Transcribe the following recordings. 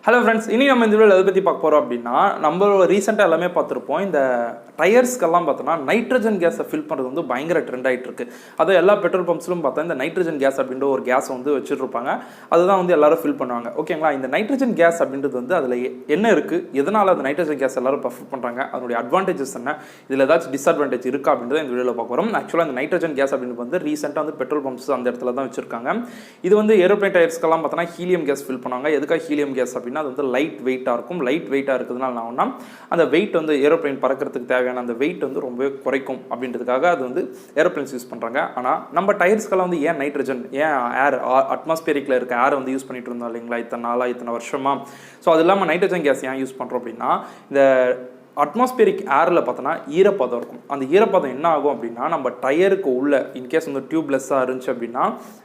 Hello friends, இனி நம்ம இந்த வீடியோவில் எதை பற்றி பார்க்க போகிறோம் அப்படின்னா, நம்ம ரீசெண்டாக எல்லாமே பார்த்துருப்போம். இந்த டயர்ஸ்க்கெல்லாம் பார்த்தோன்னா நைட்ரஜன் கேஸை ஃபில் பண்ணுறது வந்து பயங்கர ட்ரெண்ட் ஆகிட்டு இருக்கு. அதுவும் எல்லா பெட்ரோல் பம்ப்ஸ்லும் பார்த்தா இந்த நைட்ரஜன் கேஸ் அப்படின்ற ஒரு கேஸை வந்து வச்சுருப்பாங்க. அதுதான் வந்து எல்லாரும் ஃபில் பண்ணுவாங்க. ஓகேங்களா, இந்த நைட்ரஜன் கேஸ் அப்படின்றது வந்து அதில் என்ன இருக்குது, எதனால் அந்த நைட்ரஜன் கேஸ் எல்லாரும் ப்ரிஃபர் பண்ணுறாங்க, அதனுடைய அட்வான்டேஜஸ் என்ன, இதில் ஏதாச்சும் டிஸ்அட்வான்டேஜ் இருக்கா அப்படின்றத இந்த வீடியோவில் பார்க்க போகிறோம். ஆக்சுவலாக இந்த நைட்ரஜன் கேஸ் அப்படின்றது வந்து ரீசெண்டாக வந்து பெட்ரோல் பம்ப்ஸ் அந்த இடத்துல தான் வச்சிருக்காங்க. இது வந்து ஏரோப்ளேன் டயர்ஸ்க்கெல்லாம் பார்த்தோன்னா ஹீலியம் கேஸ் ஃபில் பண்ணுவாங்க. எதுக்காக ஹீலியம் கேஸ் அப்படின்னா, அது வந்து லைட் வெயிட்டாக இருக்கும். லைட் வெயிட்டாக இருக்கிறதுனால நான் அந்த வெயிட் வந்து ஏரோப்ளைன் பறக்கிறதுக்கு தேவையான அந்த வெயிட் வந்து ரொம்பவே குறைக்கும் அப்படின்றதுக்காக அது வந்து ஏரோப்ளைன்ஸ் யூஸ் பண்ணுறாங்க. ஆனால் நம்ம டயர்ஸ்க்கெல்லாம் வந்து ஏன் நைட்ரஜன், ஏன் ஏர், அட்மாஸ்பியரிக்கில் இருக்க ஏர் வந்து யூஸ் பண்ணிட்டு இருந்தோம் இல்லைங்களா இத்தனை நாளாக, இத்தனை வருஷமா. ஸோ அது இல்லாமல் நைட்ரஜன் கேஸ் ஏன் யூஸ் பண்ணுறோம் அப்படின்னா, இந்த அட்மாஸ்பியரிக் ஏரில் பார்த்தோன்னா ஈரப்பதம் இருக்கும். அந்த ஈரப்பதம் என்ன ஆகும் அப்படின்னா, நம்ம டயருக்கு உள்ள இன்கேஸ் வந்து டியூப்லெஸ்ஸாக இருந்துச்சு அப்படின்னா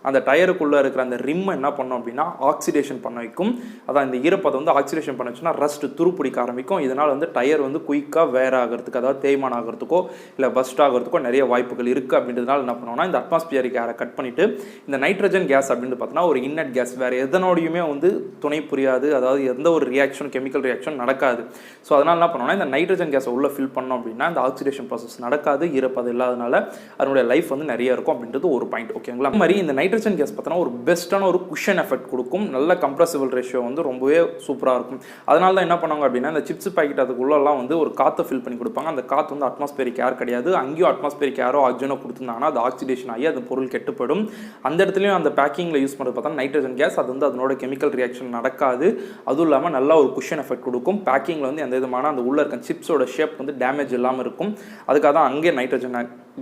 அந்த டயருக்குள்ளே இருக்கிற அந்த ரிம்மை என்ன பண்ணோம் அப்படின்னா ஆக்சிடேஷன் பண்ண வைக்கும். அதான் இந்த ஈரப்பதம் வந்து ஆக்சிடேஷன் பண்ண வச்சுன்னா ரஸ்ட் துருப்பிடிக்க ஆரம்பிக்கும். இதனால் வந்து டயர் வந்து குயிக்காக வேர் ஆகிறதுக்கு, அதாவது தேய்மானம் ஆகிறதுக்கோ இல்லை பஸ்ட் ஆகிறதுக்கோ நிறைய வாய்ப்புகள் இருக்குது. அப்படின்றதுனால என்ன பண்ணுவோம்னா, இந்த அட்மாஸ்பியரிக் ஏரை கட் பண்ணிவிட்டு இந்த நைட்ரஜன் கேஸ் அப்படின்னு பார்த்தோன்னா ஒரு இன்னட் கேஸ், வேறு எதனோடையுமே வந்து துணை புரியாது. அதாவது எந்த ஒரு ரியாக்ஷன், கெமிக்கல் ரியாக்ஷன் நடக்காது. ஸோ அதனால் என்ன பண்ணுவோம்னா, இந்த நைட்ரஜன் கேஸை உள்ள ஃபில் பண்ணோம் அப்படின்னா இந்த ஆக்சிடேஷன் ப்ராசஸ் நடக்காது. ஈரப்பதம் இல்லாதனால அதனுடைய லைஃப் வந்து நிறைய இருக்கும் அப்படின்றது ஒரு பாயிண்ட். ஓகேங்களா, அது மாதிரி இந்த நைட்ரஜன் கேஸ் பார்த்தோன்னா ஒரு பெஸ்ட்டான ஒரு குஷன் எஃபெக்ட் கொடுக்கும். நல்ல கம்ப்ரசிபிள் ரேஷியோ வந்து ரொம்பவே சூப்பராக இருக்கும். அதனால தான் என்ன பண்ணுவாங்க அப்படின்னா, இந்த சிப்ஸ் பாக்கெட் அதுக்குள்ளெல்லாம் வந்து ஒரு காற்றை ஃபில் பண்ணி கொடுப்பாங்க. அந்த காற்று வந்து அட்மாஸ்பியரிக் ஏர் கிடையாது. அங்கேயும் அட்மாஸ்பியரிக் ஏரோ ஆக்சிஜனோ கொடுத்துருந்தாங்கன்னா அது ஆக்சிடேஷன் ஆகி அந்த பொருள் கெட்டுப்படும். அந்த இடத்துலையும் அந்த பேக்கிங்கில் யூஸ் பண்ணுறது பார்த்தா நைட்ரஜன் கேஸ், அது வந்து அதனோட கெமிக்கல் ரியாக்ஷன் நடக்காது. அதுவும் இல்லாமல் நல்லா ஒரு குஷன் எஃபெக்ட் கொடுக்கும். பேக்கிங்கில் வந்து எந்த விதமான அந்த உள்ள இருக்க சிப்ஸோட ஷேப் வந்து டேமேஜ் இல்லாமல் இருக்கும். அதுக்காக தான் அங்கே நைட்ரஜன்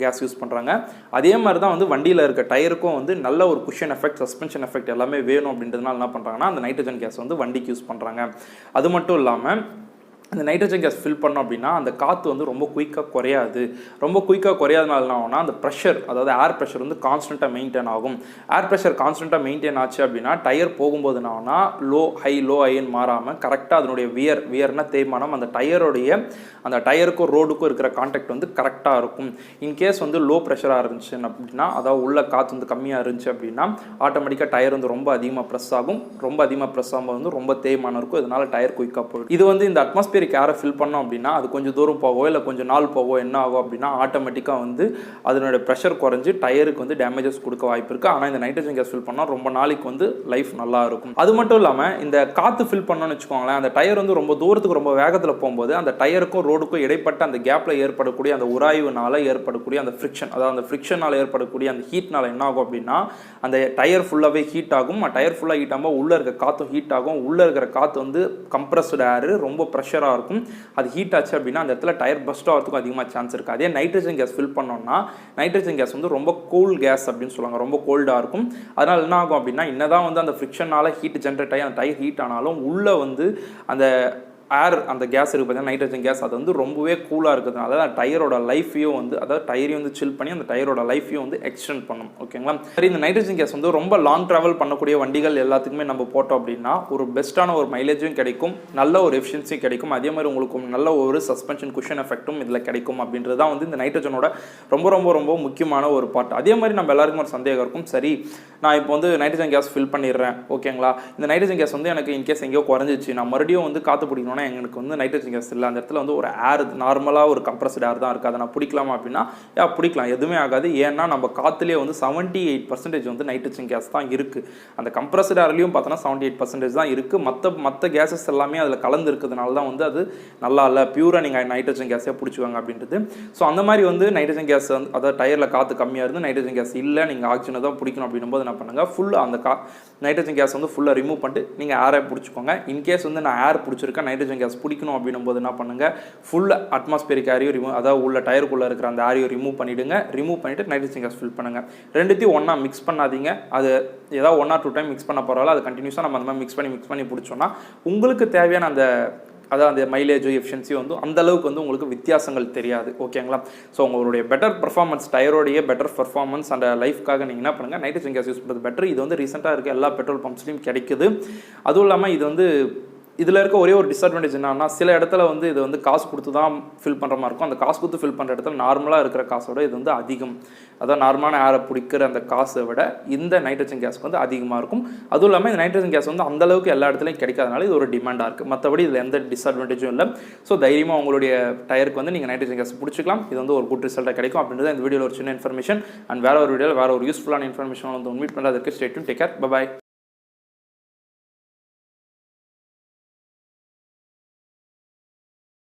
கேஸ் யூஸ் பண்ணுறாங்க. அதே மாதிரி தான் வந்து வண்டியில் இருக்க டயருக்கும் வந்து நல்ல ஒரு குஷன் எஃபெக்ட், சஸ்பென்ஷன் எஃபெக்ட் எல்லாமே வேணும் அப்படின்றதுனால என்ன பண்ணுறாங்கன்னா அந்த நைட்ரஜன் கேஸ் வந்து வண்டிக்கு யூஸ் பண்ணுறாங்க. அது மட்டும் இல்லாமல் அந்த நைட்ரஜன் கேஸ் ஃபில் பண்ணோம் அப்படின்னா அந்த காற்று வந்து ரொம்ப குயிக்காக குறையாது. ரொம்ப குயிக்காக குறையாதனால என்ன ஆகும்னா, அந்த ப்ரெஷர், அதாவது ஏர் ப்ரெஷர் வந்து கான்ஸ்டண்ட்டாக மெயின்டைன் ஆகும். ஏர் ப்ரெஷர் கான்ஸ்டண்ட்டாக மெயின்டைன் ஆச்சு அப்படின்னா டயர் போகும்போது என்ன ஆகும்னா, லோ ஹைன்னு மாறாமல் கரெக்டாக அதனுடைய வியர்னா தேய்மானம் அந்த டயருக்கும் ரோடுக்கும் இருக்கிற கான்டாக்ட் வந்து கரெக்டாக இருக்கும். இன்கேஸ் வந்து லோ ப்ரெஷராக இருந்துச்சு அப்படின்னா, அதாவது உள்ள காற்று வந்து கம்மியாக இருந்துச்சு அப்படின்னா ஆட்டோமேட்டிக்காக டயர் வந்து ரொம்ப அதிகமாக ப்ரெஸ் ஆகும். ரொம்ப அதிகமாக ப்ரெஸ் ஆகும்போது வந்து ரொம்ப தேய்மானம் இருக்கும். இதனால் டயர் குயிக்காக போயிடும். இது வந்து இந்த அட்மாஸ்பியர் ஏரை ஃபில் பண்ணோம் அப்படின்னா அது கொஞ்சம் தூரம் போவோ இல்லை கொஞ்சம் நாள் போவோ என்ன ஆகும் அப்படின்னா ஆட்டோமேட்டிக்காக வந்து அதனுடைய ப்ரெஷர் குறைஞ்சி டயருக்கு வந்து டேமேஜஸ் கொடுக்க வாய்ப்பு இருக்குது. ஆனால் இந்த நைட்ரஜன் கேஸ் ஃபில் பண்ணால் ரொம்ப நாளைக்கு வந்து லைஃப் நல்லா இருக்கும். அது மட்டும் இல்லாமல் இந்த காற்று ஃபில் பண்ணோன்னு வச்சுக்கோங்களேன், அந்த டயர் வந்து ரொம்ப தூரத்துக்கு ரொம்ப வேகத்தில் போகும்போது அந்த டயருக்கும் ரோடுக்கும் இடைப்பட்ட அந்த கேப்பில் ஏற்படக்கூடிய அந்த உராய்வுனால ஏற்படக்கூடிய அந்த ஃப்ரிக்ஷன், அதாவது அந்த ஃப்ரிக்ஷனால் ஏற்படக்கூடிய அந்த ஹீட்னால என்ன ஆகும் அப்படின்னா அந்த டயர் ஃபுல்லாகவே ஹீட் ஆகும். டயர் ஃபுல்லாக ஹீட் ஆகும்போது உள்ளே இருக்க காற்றும் ஹீட் ஆகும். உள்ளே இருக்கிற காற்று வந்து கம்ப்ரஸ்டு ஏர், ரொம்ப ப்ரெஷராக இருக்கும். அது ஹீட் ஆச்சு அப்படின்னா அந்த இடத்துல டயர் பஸ்ட் ஆகிறதுக்கும் அதிகமாக சான்ஸ் இருக்குது. அதே நைட்ரஜன் கேஸ் ஃபில் பண்ணோம்னா நைட்ரஜன் கேஸ் வந்து ரொம்ப கூல் கேஸ் அப்படின்னு சொல்லுவாங்க, ரொம்ப கோல்டாக இருக்கும். அதனால் என்ன ஆகும் அப்படின்னா, என்னதான் வந்து அந்த ஃப்ரிக்ஷனால் ஹீட் ஜென்ரேட் ஆகி அந்த டயர் ஹீட் ஆனாலும் உள்ளே வந்து அந்த ஏர், அந்த கேஸ் இருக்குது பார்த்தீங்கன்னா நைட்ரஜன் கேஸ், அது வந்து ரொம்பவே கூலாக இருக்கிறதுனால அந்த டயரோட லைஃபையும் வந்து, அதாவது டயரையும் வந்து சில் பண்ணி அந்த டயரோட லைஃபையும் வந்து எக்ஸ்டெண்ட் பண்ணும். ஓகேங்களா, சரி, இந்த நைட்ரஜன் கேஸ் வந்து ரொம்ப லாங் ட்ராவல் பண்ணக்கூடிய வண்டிகள் எல்லாத்துக்குமே நம்ம போட்டோம் அப்படின்னா ஒரு பெஸ்ட்டான ஒரு மைலேஜும் கிடைக்கும், நல்ல ஒரு எஃபிஷியன்சியும் கிடைக்கும். அதே மாதிரி உங்களுக்கு நல்ல ஒரு சஸ்பென்ஷன் குஷன் எஃபெக்ட்டும் இதில் கிடைக்கும். அப்படின்றது தான் வந்து இந்த நைட்ரஜனோட ரொம்ப ரொம்ப ரொம்ப முக்கியமான ஒரு பார்ட். அதே மாதிரி நம்ம எல்லாருக்கும் ஒரு சந்தேகம் இருக்கும், சரி நான் இப்போ வந்து நைட்ரஜன் கேஸ் ஃபில் பண்ணிடுறேன், ஓகேங்களா, இந்த நைட்ரஜன் கேஸ் வந்து எனக்கு இன்கேஸ் எங்கேயோ குறைஞ்சிச்சு, நான் மறுபடியும் வந்து காற்று பிடிக்கணும், எங்களுக்கு வந்து நைட்ரஜன் கேஸ் இல்லை, அந்த இடத்துல வந்து ஒரு ஏர், நார்மலாக ஒரு கம்ப்ரஸ்ட் ஏர் தான் இருக்குது, அதை நான் பிடிக்கலாமா அப்படின்னா பிடிக்கலாம், எதுவுமே ஆகாது. ஏன்னா நம்ம காற்றுலேயே வந்து 78% வந்து நைட்ரஜன் கேஸ் தான் இருக்குது. அந்த கம்ப்ரஸ்ட் ஏர்லையும் பார்த்தோன்னா 78% தான் இருக்குது. மற்ற கேஸஸ் எல்லாமே அதில் கலந்து இருக்கிறதுனால தான் வந்து அது நல்லா இல்லை, பியூராக நீங்கள் நைட்ரஜன் கேஸே பிடிச்சிவாங்க அப்படின்றது. ஸோ அந்த மாதிரி வந்து நைட்ரஜன் கேஸ் வந்து, அதாவது டயரில் காற்று கம்மியாக இருந்து நைட்ரஜன் கேஸ் இல்லை, நீங்கள் ஆக்சிஜனை தான் பிடிக்கணும் அப்படின்னும் போது என்ன பண்ணுங்கள், ஃபுல்லாக அந்த நைட்ரஜன் கேஸ் வந்து ஃபுல்லாக ரிமூவ் பண்ணிட்டு நீங்கள் ஏரை பிடிச்சிக்கோங்க. இன்கேஸ் வந்து நான் ஏர் பிடிச்சிருக்கேன், நைட்ரஜன் கேஸ் பிடிக்கணும் அப்படின்னும் போது என்ன பண்ணுங்கள், ஃபுல் அட்மாஸ்பியரிக் ஏரையும் ரிமூவ், அதாவது உள்ள டயருக்குள்ளே இருக்கிற அந்த ஏரையும் ரிமூவ் பண்ணிவிடுங்க. ரிமூவ் பண்ணிவிட்டு நைட்ரஜன் கேஸ் ஃபில் பண்ணுங்கள். ரெண்டுத்தையும் ஒன்றா மிக்ஸ் பண்ணாதீங்க. அது ஏதாவது 1 or 2 டைம் மிக்ஸ் பண்ண பரவாயில்ல, அது கண்டினியூஸாக நம்ம அந்த மாதிரி மிக்ஸ் பண்ணி பிடிச்சோன்னா உங்களுக்கு தேவையான அந்த மைலேஜோ எஃபிஷியன்சியோ வந்து அந்தளவுக்கு வந்து உங்களுக்கு வித்தியாசங்கள் தெரியாது. ஓகேங்களா, ஸோ உங்களுடைய பெட்டர் பர்ஃபார்மன்ஸ், டயரோடைய பெட்டர் பர்ஃபார்மன்ஸ் அண்ட் லைஃப்காக நீங்கள் என்ன பண்ணுங்கள், நைட்ரஜன் கேஸ் யூஸ் பண்ணுறது பெட்டர். இது வந்து ரீசெண்டாக இருக்க எல்லா பெட்ரோல் பம்ப்ஸ்லையும் கிடைக்குது. அதுவும் இல்லாமல் இது வந்து இதில் இருக்க ஒரே ஒரு டிஸ்அட்வான்டேஜ் என்னன்னா சில இடத்துல வந்து இது வந்து காசு கொடுத்து தான் ஃபில் பண்ணுற மாதிரி இருக்கும். அந்த காசு கொடுத்து ஃபில் பண்ணுற இடத்துல நார்மலாக இருக்கிற காசோட இது வந்து அதிகம். அதான் நார்மலான ஏரை பிடிக்கிற அந்த காசை விட இந்த நைட்ரஜன் கேஸ்க்கு வந்து அதிகமாக இருக்கும். அதுவும் இல்லாமல் இந்த நைட்ரஜன் கேஸ் வந்து அந்தளவுக்கு எல்லா இடத்துலையும் கிடைக்காதனால இது ஒரு டிமாண்டாக இருக்குது. மற்றபடி இதில் எந்த டிஸ்அட்வான்டேஜும் இல்லை. ஸோ தைரியமாக உங்களுடைய டயருக்கு வந்து நீங்கள் நைட்ரஜன் கேஸ் பிடிச்சிக்கலாம். இது வந்து ஒரு குட் ரிசல்ட்டாக கிடைக்கும் அப்படின்றத இந்த வீடியோவில் ஒரு சின்ன இன்ஃபர்மேஷன். அண்ட் வேற ஒரு வீடியோவில் வேற ஒரு யூஸ்ஃபுல்லான இன்ஃபர்மேஷன் வந்து மீட் பண்ணுறதுக்கு stay tuned. Take care. By.